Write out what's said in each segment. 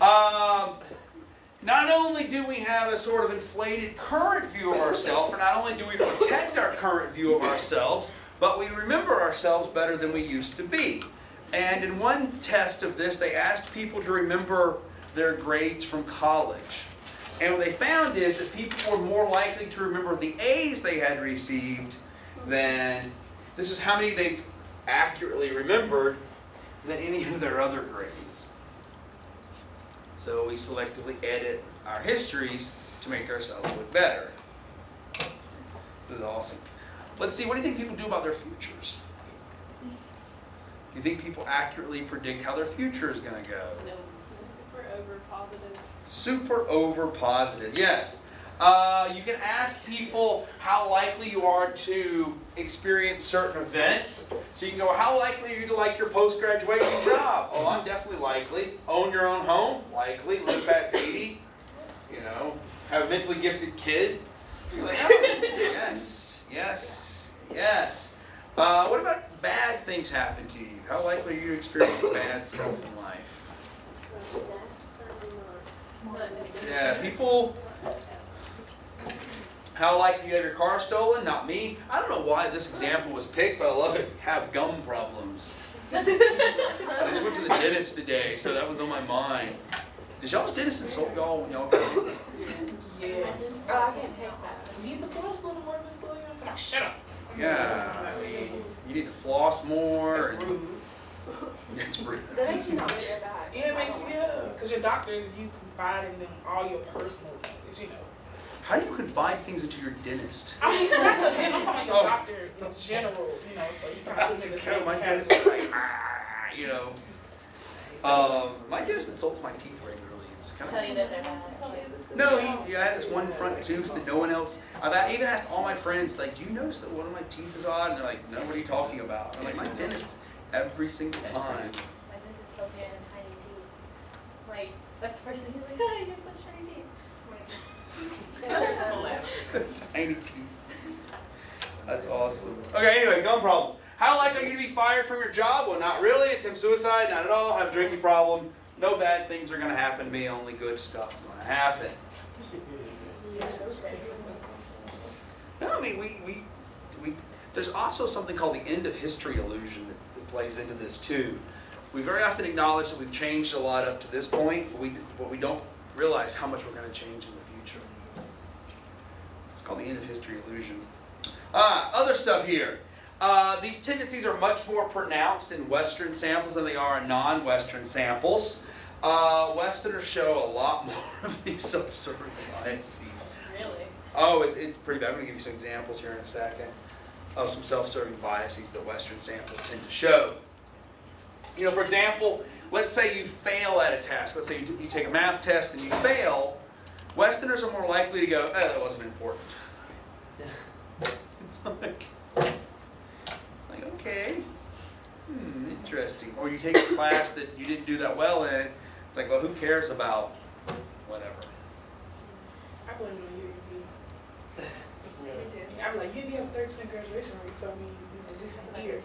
Not only do we have a sort of inflated current view of ourselves, or not only do we protect our current view of ourselves, but we remember ourselves better than we used to be. And in one test of this, they asked people to remember their grades from college. And what they found is that people were more likely to remember the A's they had received than, this is how many they accurately remembered, than any of their other grades. So we selectively edit our histories to make ourselves look better. This is awesome. Let's see, what do you think people do about their futures? Do you think people accurately predict how their future is going to go? No, super over positive. Super over positive, yes. You can ask people how likely you are to experience certain events. So you can go, how likely are you to like your post-graduation job? Oh, I'm definitely likely. Own your own home? Likely. Live past 80? You know, have a mentally gifted kid? You're like, oh, yes, yes, yes. What about bad things happen to you? How likely are you to experience bad stuff in life? Yeah, people... How likely you have your car stolen? Not me. I don't know why this example was picked, but I love it. Have gum problems. I just went to the dentist today, so that one's on my mind. Did y'all's dentist insult y'all when y'all go? Yes. Oh, I can't take that. You need to floss a little more, Miss Williams. Like, shut up. Yeah. You need to floss more. That's rude. That's rude. That makes you not really bad. Yeah, it makes you, yeah. Because your doctors, you confide in them all your personal things, you know. How do you confide things into your dentist? I mean, not your dentist, I'm talking about your doctor in general, you know, so you kind of put them in the same My dentist category. is like, you know. My dentist insults my teeth regularly. It's kind Tell you of... that they're bad. No, I had this one front tooth that no one else... I've even asked all my friends, like, do you notice that one of my teeth is odd? And they're like, no, what are you talking about? I'm like, my dentist, every single time. My dentist tells me I have tiny teeth. Like, that's the first thing he's like, oh, you have such tiny teeth. Tiny teeth. That's awesome. Okay, anyway, gum problems. How likely are you to be fired from your job? Well, not really. Attempt suicide? Not at all. Have a drinking problem? No bad things are going to happen to me. Only good stuff's going to happen. No, I mean, we there's also something called the end of history illusion that plays into this too. We very often acknowledge that we've changed a lot up to this point, but we don't realize how much we're going to change in the future. It's called the end of history illusion. Other stuff here. These tendencies are much more pronounced in Western samples than they are in non-Western samples. Westerners show a lot more of these self-serving biases. Really? Oh, it's pretty bad. I'm going to give you some examples here in a second of some self-serving biases that Western samples tend to show. You know, for example, let's say you fail at a test. Let's say you take a math test and you fail. Westerners are more likely to go, oh, that wasn't important. It's like, okay, interesting. Or you take a class that you didn't do that well in. It's like, well, who cares about whatever? I blame it on you. I'm like, UB has 30% graduation rate, so I mean, you know, this is weird.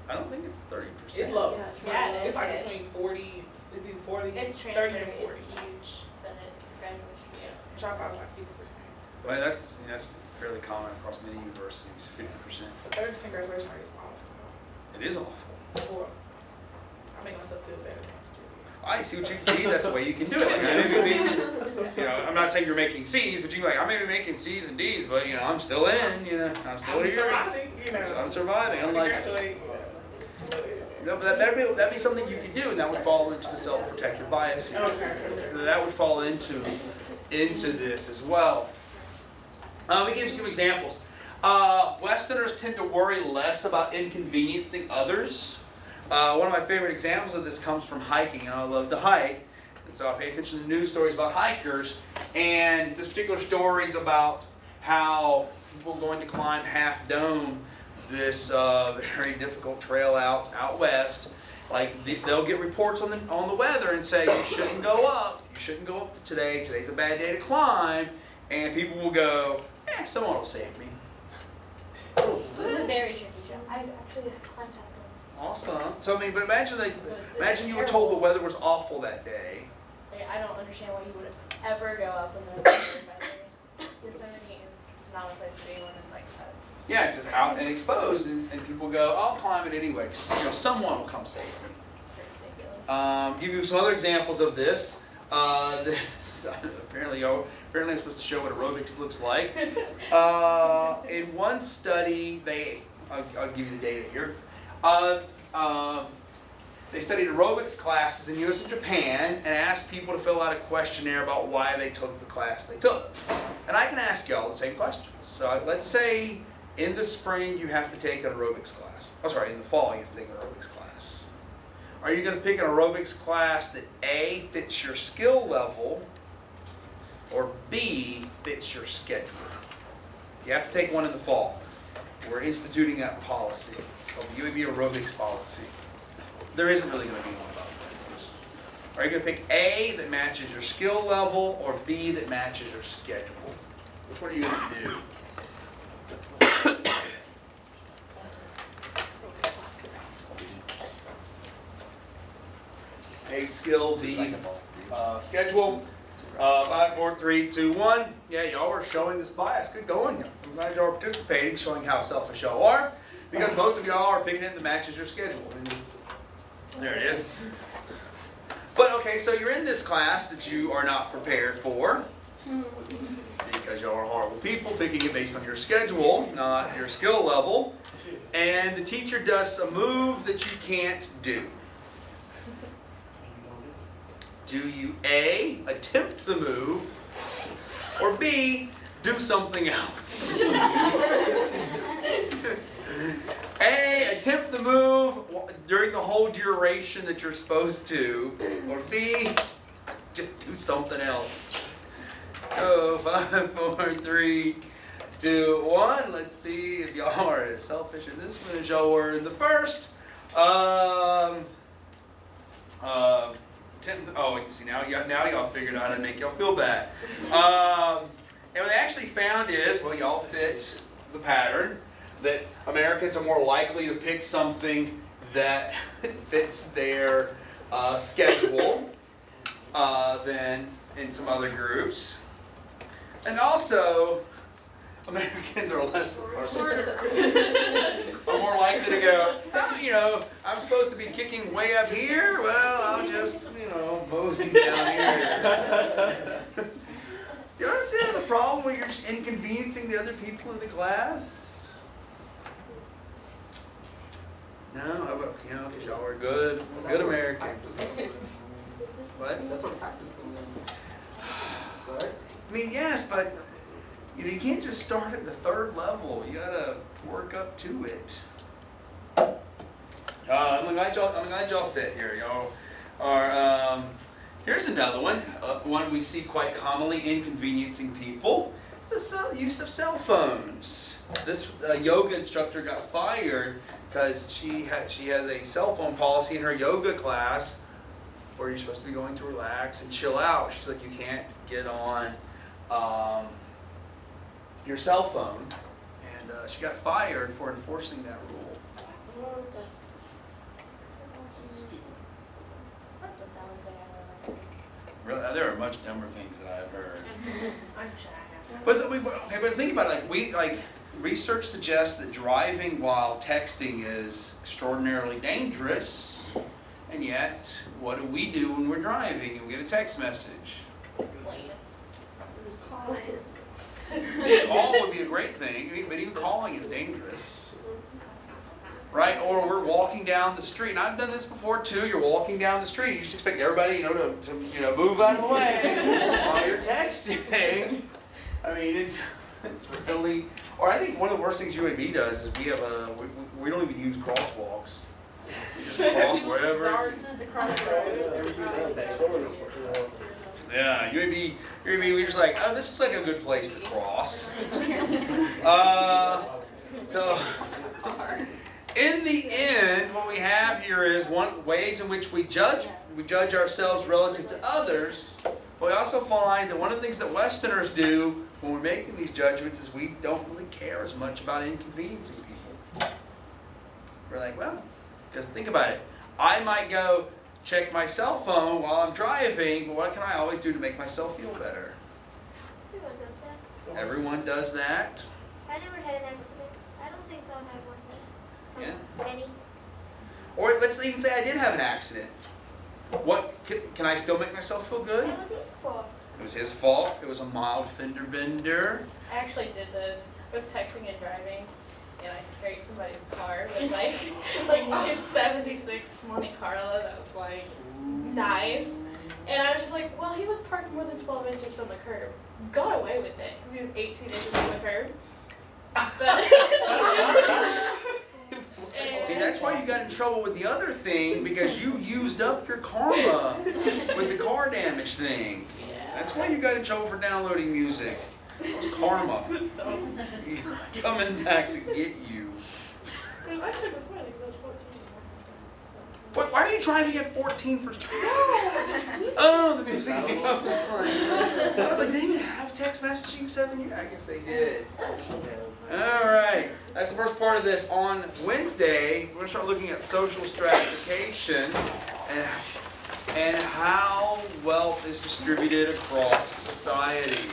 I don't think it's 30%. It's low. Yeah, it It's like is. between 40, it's between 40, Its 30 transfer and 40. is huge, but its graduation rate is Dropout's like 50%. Well, that's fairly common across many universities, 50%. But 30% graduation rate is awful. It is awful. Or I make myself feel better next year. I see what you see. That's a way you can do it. Like, I may be making, you know, I'm not saying you're making C's, but you can be like, I may be making C's and D's, but you know, I'm still in. You know, I'm still I'm here. surviving, you know. I'm surviving. Unlike, Congratulate. no, but that'd be something you could do, and that would fall into the self-protective bias. Okay. That would fall into this as well. Let me give you some examples. Westerners tend to worry less about inconveniencing others. One of my favorite examples of this comes from hiking, and I love to hike. And so I pay attention to news stories about hikers. And this particular story is about how people going to climb Half Dome, this very difficult trail out west. Like they'll get reports on the weather and say you shouldn't go up. You shouldn't go up today. Today's a bad day to climb. And people will go, someone will save me. It was a very tricky jump. I actually climbed Half Dome. Awesome. So I mean, but imagine you were told the weather was awful that day, Like, I don't understand why you would ever go up when there's a bird by there. Yosemite is not a place to be when it's like that. Yeah, it's just out and exposed, and people go, I'll climb it anyway. 'Cause, you know, someone will come save me. It's ridiculous. Give you some other examples of this. Apparently I'm supposed to show what aerobics looks like. In one study, I'll give you the data here. They studied aerobics classes in US and Japan and asked people to fill out a questionnaire about why they took the class they took. And I can ask y'all the same questions. So let's say in the spring you have to take an aerobics class. Oh, sorry, in the fall you have to take an aerobics class. Are you going to pick an aerobics class that A, fits your skill level, or B, fits your schedule? You have to take one in the fall. We're instituting that policy. It's called the UAB aerobics policy. There isn't really going to be one about that. Are you going to pick A, that matches your skill level, or B, that matches your schedule? Which one are you going to do? A, skill, B, schedule. 5, 4, 3, 2, 1. Yeah, y'all are showing this bias. Good going. I'm glad y'all are participating, showing how selfish y'all are, because most of y'all are picking it that matches your schedule. And there it is. But okay, so you're in this class that you are not prepared for, because y'all are horrible people, picking it based on your schedule, not your skill level. And the teacher does a move that you can't do. Do you A, attempt the move, or B, do something else? A, attempt the move during the whole duration that you're supposed to, or B, just do something else. So 5, 4, 3, 2, 1. Let's see if y'all are as selfish in this one as y'all were in the first. Oh, you see, now y'all figured out how to make y'all feel bad. And what they actually found is, well, y'all fit the pattern, that Americans are more likely to pick something that fits their schedule than in some other groups. And also, Americans are more likely to go, oh, you know, I'm supposed to be kicking way up here, well, I'll just, you know, mosey down here. Do you understand there's a problem where you're just inconveniencing the other people in the class? No, you know, because y'all are good Americans. What? That's what practice can do. Right? I mean, yes, but you know, you can't just start at the third level. You gotta work up to it. I'm glad y'all fit here. Y'all are. Here's another one. One we see quite commonly inconveniencing people: the use of cell phones. This yoga instructor got fired because she has a cell phone policy in her yoga class where you're supposed to be going to relax and chill out. She's like, you can't get on your cell phone, and she got fired for enforcing that rule. Really, there are much dumber things that I've heard. I'm sure I have. But think about it. Like research suggests that driving while texting is extraordinarily dangerous, and yet what do we do when we're driving and we get a text message? Call would be a great thing, but even calling is dangerous, right? Or we're walking down the street, and I've done this before too. You're walking down the street, you just expect everybody, to move out of the way while you're texting. I mean, it's really. Or I think one of the worst things UAB does is we don't even use crosswalks. We just cross wherever. Yeah, UAB, we just like, oh, this is like a good place to cross. So, in the end, what we have here is ways in which we judge ourselves relative to others. But we also find that one of the things that Westerners do when we're making these judgments is we don't really care as much about inconveniencing people. We're like, well, because think about it. I might go, check my cell phone while I'm driving, but what can I always do to make myself feel better? Everyone does that. Everyone does that. I never had an accident. I don't think so. I had one. Yeah. Any? Or let's even say I did have an accident. What can I still make myself feel good? It was his fault. It was his fault. It was a mild fender bender. I actually did this. I was texting and driving, and I scraped somebody's car with like a '76 Monte Carlo that was like nice. And I was just like, well, he was parked more than 12 inches from the curb. Got away with it because he was 18 inches from the curb. But See, that's why you got in trouble with the other thing, because you used up your karma with the car damage thing. That's why you got in trouble for downloading music. It was karma. Coming back to get you. It was actually before because I was 14. What, why are you driving at 14 for... Oh, the music. I was like, did they even have text messaging 7 years? I guess they did. All right. That's the first part of this. On Wednesday, we're going to start looking at social stratification and how wealth is distributed across society.